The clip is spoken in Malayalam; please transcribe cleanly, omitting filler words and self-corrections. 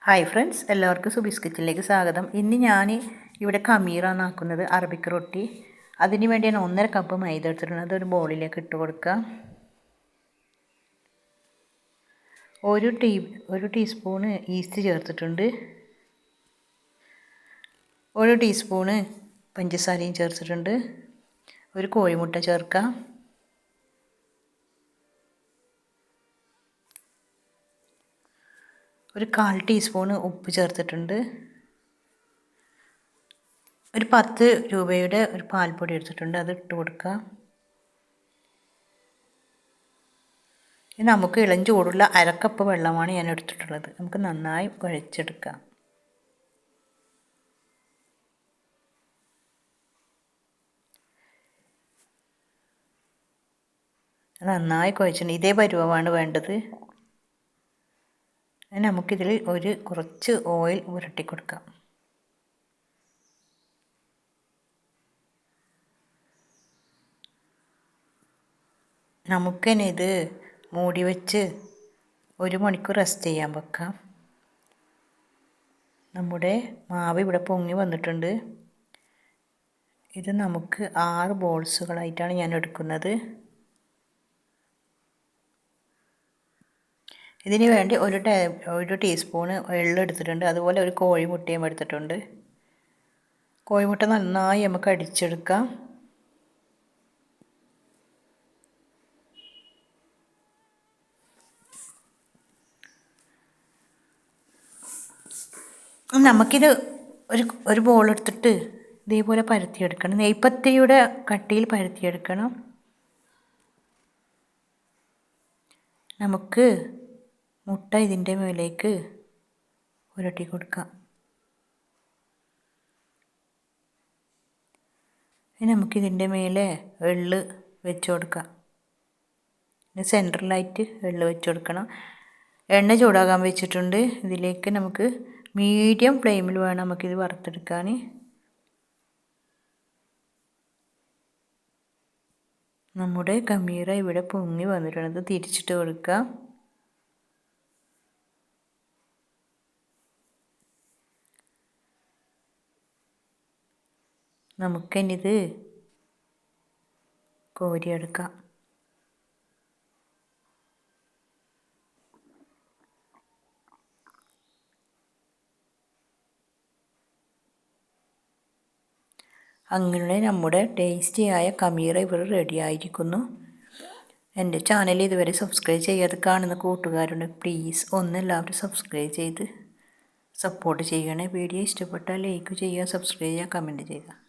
ഹായ് ഫ്രണ്ട്സ്, എല്ലാവർക്കും സുബീസ് കിച്ചണിലേക്ക് സ്വാഗതം. ഇന്ന് ഞാൻ ഇവിടെ ഖമീറാണ് ആക്കുന്നത്, അറബിക് റൊട്ടി. അതിന് വേണ്ടി ഞാൻ 1.5 കപ്പ് മൈദ എടുത്തിട്ടുണ്ട്. അതൊരു ബൗളിലേക്ക് ഇട്ട് കൊടുക്കുക. ഒരു ടീസ്പൂണ് ഈസ്റ്റ് ചേർത്തിട്ടുണ്ട്. 1 ടീസ്പൂണ് പഞ്ചസാരയും ചേർത്തിട്ടുണ്ട്. ഒരു കോഴിമുട്ട ചേർക്കാം. ഒരു 1/4 ടീസ്പൂണ് ഉപ്പ് ചേർത്തിട്ടുണ്ട്. ഒരു 10 രൂപയുടെ ഒരു പാൽപ്പൊടി എടുത്തിട്ടുണ്ട്, അത് ഇട്ട് കൊടുക്കുക. ഇനി നമുക്ക് ഇളം ചൂടുള്ള 1/2 കപ്പ് വെള്ളമാണ് ഞാൻ എടുത്തിട്ടുള്ളത്. നമുക്ക് നന്നായി കുഴച്ചെടുക്കാം. നന്നായി കുഴച്ചിട്ടുണ്ട്. ഇതേ പരുവമാണ് വേണ്ടത്. നമുക്കിതിൽ കുറച്ച് ഓയിൽ പുരട്ടി കൊടുക്കാം. നമുക്കിനി ഇത് മൂടി വെച്ച് 1 മണിക്കൂർ റെസ്റ്റ് ചെയ്യാൻ വെക്കാം. നമ്മുടെ മാവ് ഇവിടെ പൊങ്ങി വന്നിട്ടുണ്ട്. ഇത് നമുക്ക് 6 ബോൾസുകളായിട്ടാണ് ഞാൻ എടുക്കുന്നത്. ഇതിന് വേണ്ടി ഒരു ടീസ്പൂണ് എള്ള് എടുത്തിട്ടുണ്ട്. അതുപോലെ ഒരു കോഴിമുട്ടയും എടുത്തിട്ടുണ്ട്. കോഴിമുട്ട നന്നായി നമുക്ക് അടിച്ചെടുക്കാം. നമുക്കിത് ഒരു ബോൾ എടുത്തിട്ട് ഇതേപോലെ പരത്തിയെടുക്കണം. നെയ്പത്തിരിയുടെ കട്ടിയിൽ പരത്തിയെടുക്കണം. നമുക്ക് മുട്ട ഇതിൻ്റെ മേലേക്ക് പുരട്ടി കൊടുക്കാം. ഇനി നമുക്കിതിൻ്റെ മേലെ എള്ള് വെച്ച് കൊടുക്കാം. സെൻറ്ററിലായിട്ട് എള്ള് വെച്ച് കൊടുക്കണം. എണ്ണ ചൂടാകാൻ വെച്ചിട്ടുണ്ട്. ഇതിലേക്ക് നമുക്ക് മീഡിയം ഫ്ലെയിമിൽ വേണം നമുക്കിത് വറുത്തെടുക്കാൻ. നമ്മുടെ ഖമീറ ഇവിടെ പൊങ്ങി വന്നിട്ടുണ്ട്. തിരിച്ചിട്ട് കൊടുക്കാം. നമുക്കിനിത് കോരിയെടുക്കാം. അങ്ങനെ നമ്മുടെ ടേസ്റ്റിയായ ഖമീറ ഇവിടെ റെഡി ആയിരിക്കുന്നു. എൻ്റെ ചാനൽ ഇതുവരെ സബ്സ്ക്രൈബ് ചെയ്യാതെ കാണുന്ന കൂട്ടുകാരുണ്ട്, പ്ലീസ് എല്ലാവരും സബ്സ്ക്രൈബ് ചെയ്ത് സപ്പോർട്ട് ചെയ്യണേ. വീഡിയോ ഇഷ്ടപ്പെട്ടാൽ ലൈക്ക് ചെയ്യുക, സബ്സ്ക്രൈബ് ചെയ്യുക, കമൻറ്റ് ചെയ്യുക.